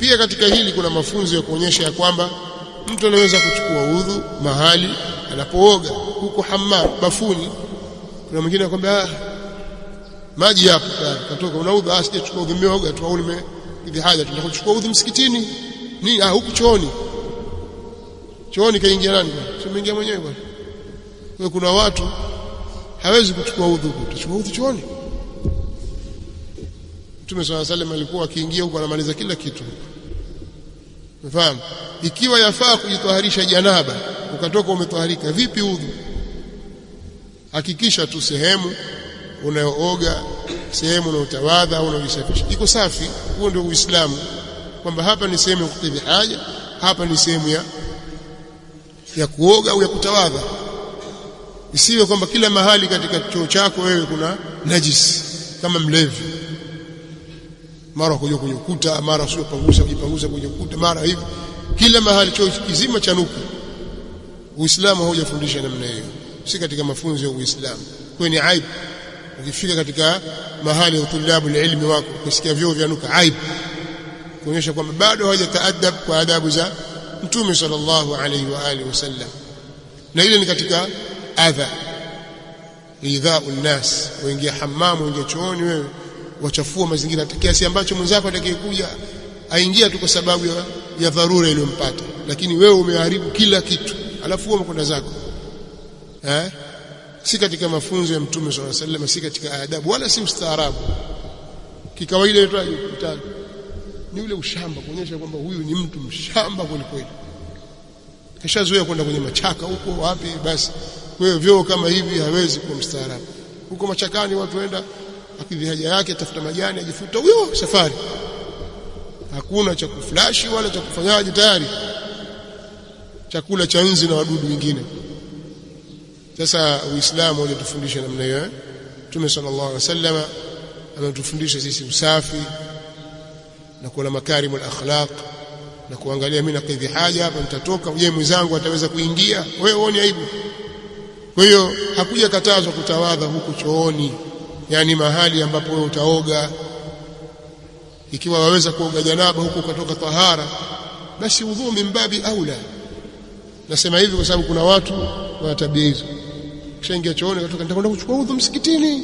Pia katika hili kuna mafunzo ya kuonyesha ya kwamba mtu anaweza kuchukua udhu mahali anapooga, huko hammam, bafuni. Kuna mwingine anakuambia maji hapo katoka, unaudha, asijachukua udhu, nimeoga tu au nimekidhi haja, tunakuchukua udhu msikitini nini? Huku chooni. Chooni kaingia nani bwana? Sio mwingia mwenyewe bwana. Kwa kuna watu hawezi kuchukua udhu huko, tuchukua udhu chooni. Mtume swalla sallam alikuwa akiingia huko anamaliza kila kitu. Unafahamu? Ikiwa yafaa kujitaharisha janaba, ukatoka umetaharika, vipi udhu? Hakikisha tu sehemu unayooga, sehemu unayotawadha au unajisafisha iko safi. Huo ndio Uislamu, kwamba hapa ni sehemu ya kukidhi haja, hapa ni sehemu ya kuoga au ya kutawadha. Isiwe kwamba kila mahali katika choo chako wewe kuna najis kama mlevi, mara kuja kwenye ukuta, mara sio kujipangusa kwenye ukuta, mara hivi, kila mahali choo kizima chanuka. Uislamu haujafundisha namna hiyo, si katika mafunzo ya Uislamu. Kwa ni aibu ukifika katika mahali ya tulabu ilmi wako kusikia vyoo vyanuka, aibu, kuonyesha kwamba bado hawajataadab kwa adabu za Mtume sallallahu alaihi wa alihi wasallam. Na ile ni katika adha, idhaa'un nas. Waingia hamamu, waingia chooni, wewe wachafua mazingira kiasi ambacho mwenzako atakayekuja aingia tu kwa sababu ya dharura iliyompata, lakini wewe umeharibu kila kitu, alafu wewe umekwenda zako. Si katika mafunzo ya Mtume sallallahu alaihi wasallam, si katika adabu, wala si ustaarabu. Kikawaida itwaje mtani ni ule ushamba, kuonyesha kwamba huyu ni mtu mshamba kweli kweli, kishazoea kwenda kwenye machaka huko wapi. Basi wewe vyoo kama hivi hawezi kuwa mstaarabu. Huko machakani watu waenda akidhi haja yake, tafuta majani, ajifuta, huyo safari, hakuna cha kuflashi wala cha kufanyaje, tayari chakula cha nzi na wadudu wengine. Sasa Uislamu unatufundisha namna hiyo. Mtume sallallahu alaihi wasallam ametufundisha sisi usafi na kuwa na makarimul akhlaq, na kuangalia mimi nakidhi haja hapa, nitatoka, je mwenzangu ataweza kuingia? Wewe uone aibu. Kwa hiyo hakuja katazwa kutawadha huko chooni, yani mahali ambapo wewe utaoga. Ikiwa waweza kuoga janaba huko ukatoka tahara, basi udhu mimbabi aula. Nasema hivi kwa sababu kuna watu wana tabia hizo, kishaingia chooni katoka, nitakwenda kuchukua udhu msikitini,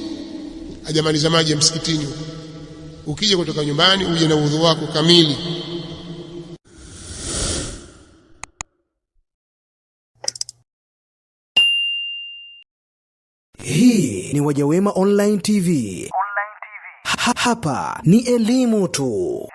hajamaliza maji ya msikitini huko. Ukija kutoka nyumbani uje na udhu wako kamili. Hii ni Wajawema Online TV. Hapa ni elimu tu.